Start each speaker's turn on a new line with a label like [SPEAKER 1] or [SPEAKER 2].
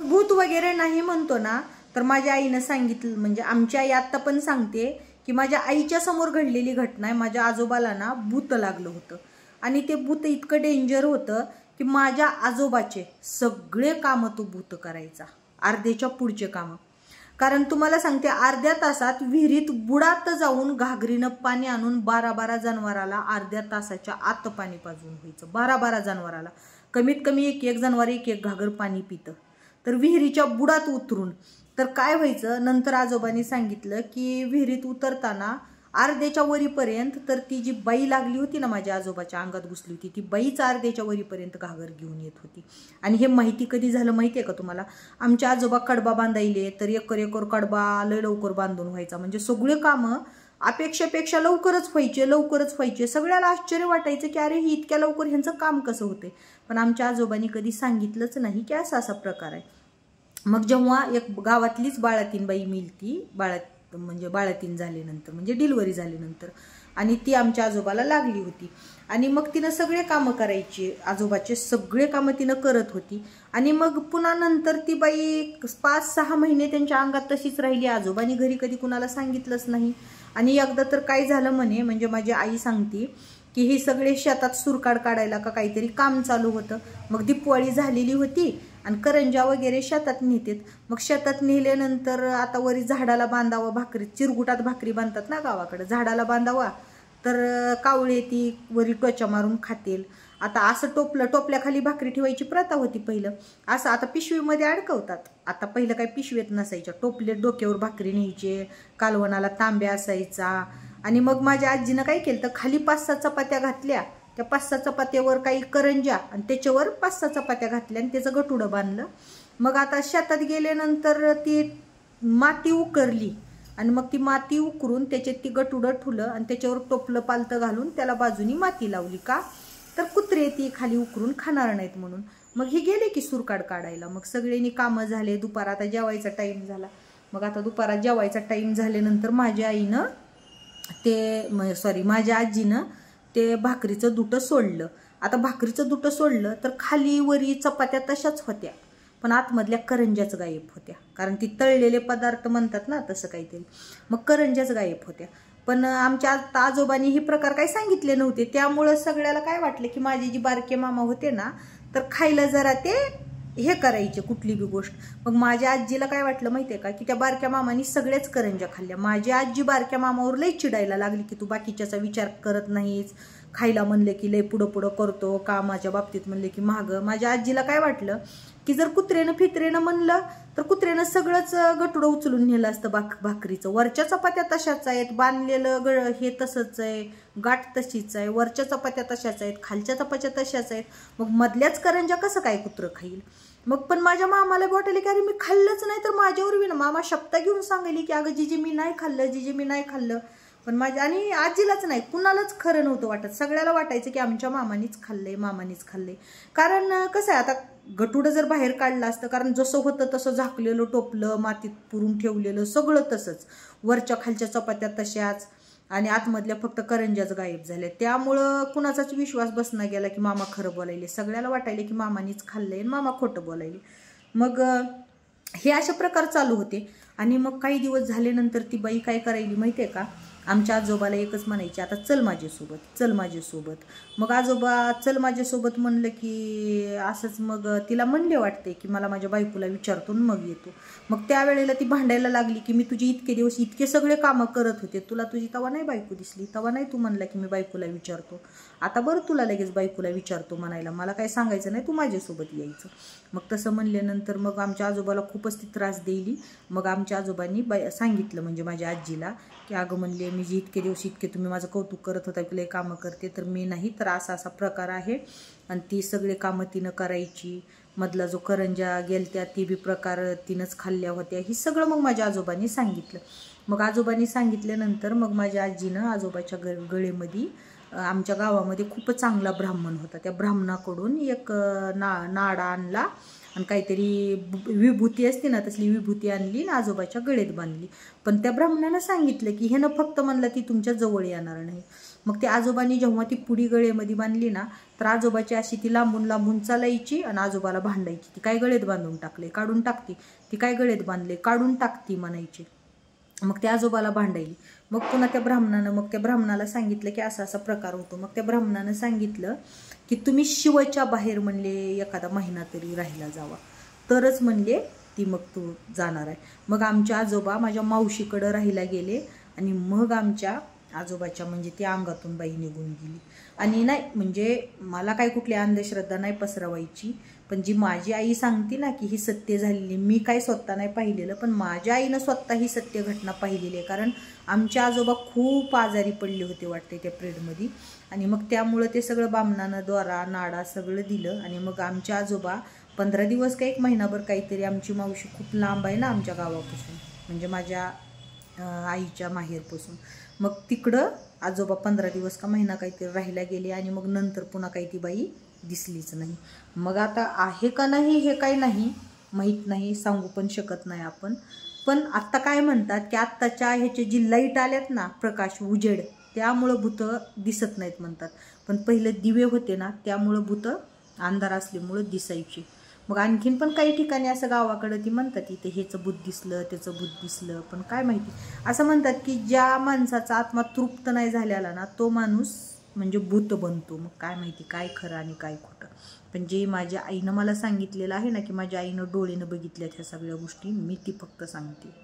[SPEAKER 1] भूत वगैरे नाही म्हणतो ना, तर माझ्या आईनं सांगितलं, म्हणजे आमची आई आत्ता पण सांगते की माझ्या आईच्या समोर घडलेली घटना आहे. माझ्या आजोबाला ना भूत लागलं होतं आणि ते भूत इतकं डेंजर होतं की माझ्या आजोबाचे सगळे कामं तो भूत करायचा, अर्ध्याच्या पुढचे कामं. कारण तुम्हाला सांगते, अर्ध्या तासात विहिरीत बुडात जाऊन घागरीनं पाणी आणून 12 जनावराला अर्ध्या तासाच्या आत पाणी पाजून व्हायचं. 12 जनावराला कमीत कमी एक जनावर एक घागर पाणी पितं. तर विहिरीच्या बुडात उतरून तर काय व्हायचं, नंतर आजोबांनी सांगितलं की विहिरीत उतरताना अर्ध्याच्या वरीपर्यंत तर ती जी बाई लागली होती ना, माझ्या आजोबाच्या अंगात घुसली होती, ती बाईच अर्ध्याच्या वरीपर्यंत घागर घेऊन येत होती. आणि हे माहिती कधी झालं माहिती आहे का तुम्हाला? आमच्या आजोबा कडबा बांधायले तर एकर कडबा लय लवकर बांधून व्हायचा. म्हणजे सगळे कामं अपेक्षेपेक्षा लवकरच व्हायचे. सगळ्याला आश्चर्य वाटायचं की अरे ही इतक्या लवकर ह्यांचं काम कसं होते. पण आमच्या आजोबांनी कधी सांगितलंच नाही की असा प्रकार आहे. मग जेव्हा एक गावातलीच बाळातीन बाई मिळती, बाळातीन झाल्यानंतर म्हणजे डिलिव्हरी झाल्यानंतर, आणि ती आमच्या आजोबाला लागली होती. आणि मग तिनं सगळे कामं करायची, आजोबाचे सगळे कामं तिनं करत होती. आणि मग पुन्हा नंतर ती बाई 5-6 महिने त्यांच्या अंगात तशीच राहिली. आजोबांनी घरी कधी कुणाला सांगितलंच नाही. आणि एकदा तर काय झालं म्हणे, म्हणजे माझी आई सांगते की हे सगळे शेतात सुरकाड काढायला का काहीतरी काम चालू होतं. मग दिपवाळी झालेली होती आणि करंजा वगैरे शेतात नेतात. मग शेतात नेल्यानंतर आता वरी झाडाला बांधावं, भाकरी चिरगुटात भाकरी बांधतात ना गावाकडे, झाडाला बांधावा तर कावळे ती वरी टोचा मारून खातील. आता असं टोपल्याखाली भाकरी ठेवायची प्रथा होती पहिलं. असं आता पिशवीमध्ये अडकवतात. आता पहिलं काही पिशवीत नसायच्या, टोपले डोक्यावर भाकरी न्यायचे, कालवणाला तांब्या असायचा. आणि मग माझ्या आजीनं काय केलं तर खाली 5-6 चपात्या घातल्या, त्या 5-6 चपात्यावर काही करंज्या आणि त्याच्यावर 5-6 चपात्या घातल्या आणि त्याचं गटुडं बांधलं. मग आता शेतात गेल्यानंतर ती माती उकरली आणि मग ती माती उकरून त्याच्यात ती गटुडं ठुलं आणि त्याच्यावर टोपलं पालतं घालून त्याला बाजूनी माती लावली. का तर कुत्रे ती खाली उकरून खाणार नाहीत म्हणून. मग ही गेले की सुरकाड काढायला. मग सगळ्यांनी कामं झाले, दुपार आता जेवायचा टाईम झाला. मग आता दुपारात जेवायचा टाईम झाल्यानंतर माझ्या आजीनं ते भाकरीचं दुटं सोडलं. आता भाकरीचं दुटं सोडलं तर खाली वरी चपात्या तशाच होत्या, पण आतमधल्या करंज्याच गायब होत्या. कारण ती तळलेले पदार्थ म्हणतात ना तसं काहीतरी, मग करंज्याच गायब होत्या. पण आमच्या आजोबांनी हे प्रकार काही सांगितले नव्हते. त्यामुळं सगळ्याला काय वाटलं की माझे जे बारके मामा होते ना, तर खायला जरा ते हे करायचे कुठली बी गोष्ट. मग माझ्या आजीला काय वाटलं माहितीये का, की त्या बारक्या मामानी सगळ्याच करंज्या खाल्ल्या. माझी आजी बारक्या मामावर लई चिडायला लागली की तू बाकीच्याचा विचार करत नाहीस, खायला म्हणले की लई पुढं करतो, कामाच्या बाबतीत म्हणले की मागं. माझ्या आजीला काय वाटलं की जर कुत्रेनं म्हणलं तर कुत्रेनं सगळंच गटुडं उचलून नेलं असतं भाकरीचं. वरच्या चपात्या तशाच आहेत, बांधलेलं हे तसंच आहे, गाठ तशीच आहे, वरच्या चपात्या तशाच आहेत, खालच्या चपात्या तशाच आहेत. मग मधल्याच करंज्या कसं काय कुत्रं खाईल. मग पण माझ्या मामाला वाटले की अरे मी खाल्लंच नाही तर माझ्यावर बी ना. मामा शब्द घेऊन सांगली की अगं जिजे मी नाही खाल्लं. पण माझ्या आणि आजीलाच नाही, कुणालाच खरं नव्हतं वाटत. सगळ्याला वाटायचं की आमच्या मामानीच खाल्लंय. कारण कसं आहे, आता गटुडं जर बाहेर काढलं असतं, कारण जसं होतं तसं झाकलेलं टोपलं मातीत पुरून ठेवलेलं सगळं तसंच, वरच्या खालच्या चपात्या तशाच आणि आतमधल्या फक्त करंज्याच गायब झाल्या. त्यामुळं कुणाचाच विश्वास बसना गेला की मामा खरं बोलायले. सगळ्याला वाटायले की मामानीच खाल्लंय आणि मामा खोटं बोलायले. मग हे अशा प्रकार चालू होते. आणि मग काही दिवस झाल्यानंतर ती बाई काय करायली माहितीये का, आमच्या आजोबाला एकच म्हणायचे, आता चल माझ्यासोबत. मग आजोबा चल माझ्यासोबत म्हणलं की असंच मग तिला म्हणले वाटते की मला माझ्या बायकोला विचारतो मग येतो. मग त्यावेळेला ती भांडायला लागली की मी तुझी इतके दिवस इतके सगळे कामं करत होते, तुला तुझी तवा नाही बायको दिसली, तवा नाही तू म्हणला की मी बायकोला विचारतो, आता बरं तुला लगेच बायकोला विचारतो म्हणायला, मला काय सांगायचं नाही, तू माझ्यासोबत यायचं. मग तसं म्हणल्यानंतर मग आमच्या आजोबाला खूपच ती त्रास दिली. मग आमच्या आजोबांनी सांगितलं म्हणजे माझ्या आजीला की अगं म्हणले मी जी इतके दिवस इतके तुम्ही माझं कौतुक करत होता की लय कामं करते, तर मी नाही, तर असा प्रकार आहे. आणि ती सगळे कामं तिनं करायची. मधला जो करंजा गेलत्या ती बी प्रकार तिनंच खाल्ल्या होत्या. ही सगळं मग माझ्या आजोबांनी सांगितलं. मग आजोबांनी सांगितल्यानंतर मग माझ्या आजीनं आजोबाच्या गळेमध्ये, आमच्या गावामध्ये खूप चांगला ब्राह्मण होता, त्या ब्राह्मणाकडून एक नाडा आणला आणि काहीतरी विभूती असते ना तसली विभूती आणली आणि आजोबाच्या गळ्यात बांधली. पण त्या ब्राह्मणानं सांगितलं की ह्यानं फक्त म्हणलं ती तुमच्या जवळ येणार नाही. मग ते आजोबांनी जेव्हा ती पुडी गळेमध्ये बांधली ना, तर आजोबाची अशी ती लांबून लांबून चालायची आणि आजोबाला भांडायची, ती काय गळेत बांधून टाकले, काढून टाकती, ती काय गळेत बांधले, काढून टाकती म्हणायची. मग त्या आजोबाला भांडायली. मग पुन्हा त्या ब्राह्मणाला सांगितलं की असा असा प्रकार होतो. मग त्या ब्राह्मणानं सांगितलं की तुम्ही शिवच्या बाहेर म्हणले एखादा महिना तरी राहिला जावा, तरच म्हणले ती मग तू जाणार आहे. मग आमचे आजोबा माझ्या मावशीकडं राहायला गेले आणि मग आमच्या आजोबाच्या म्हणजे ती अंगातून बाई निघून गेली. आणि नाही म्हणजे मला काय कुठली अंधश्रद्धा नाही पसरवायची, पण जी माझी आई सांगते ना की ही सत्य झालेली, मी काय स्वतः नाही पाहिलेलं, पण माझ्या आईनं स्वतः ही सत्य घटना पाहिलेली आहे. कारण आमचे आजोबा खूप आजारी पडले होते वाटते त्या पिरियडमध्ये, आणि मग त्यामुळं ते सगळं बामणानं द्वारा नाडा सगळं दिलं. आणि मग आमचे आजोबा 15 दिवस का 1 महिनाभर काहीतरी, आमची मावशी खूप लांब आहे ना आमच्या गावापासून, म्हणजे माझ्या आईच्या माहेरपासून, मग तिकडं आजोबा 15 दिवस का महिना काहीतरी राहायला गेले. आणि मग नंतर पुन्हा काही ती बाई दिसलीच नाही. मग आता आहे का नाही हे काही नाही माहीत नाही, सांगू पण शकत नाही आपण. पण आत्ता काय म्हणतात की आत्ताच्या ह्याचे जी लाईट आल्यात ना, प्रकाश उजेड, त्यामुळं भूतं दिसत नाहीत म्हणतात. पण पहिले दिवे होते ना, त्यामुळं भूतं अंधार असल्यामुळं दिसायची. मग आणखीन पण काही ठिकाणी असं गावाकडं ती म्हणतात इथे ह्याचं भूत दिसलं, त्याचं भूत दिसलं, पण काय माहिती. असं म्हणतात की ज्या माणसाचा आत्मा तृप्त नाही झालेला ना, तो माणूस म्हणजे भूत बनतो. मग काय माहिती काय खरं आणि काय खोटं. पण जे माझ्या आईनं मला सांगितलेलं आहे ना, की माझ्या आईनं डोळेनं बघितल्यात ह्या सगळ्या गोष्टी, मी ती फक्त सांगते.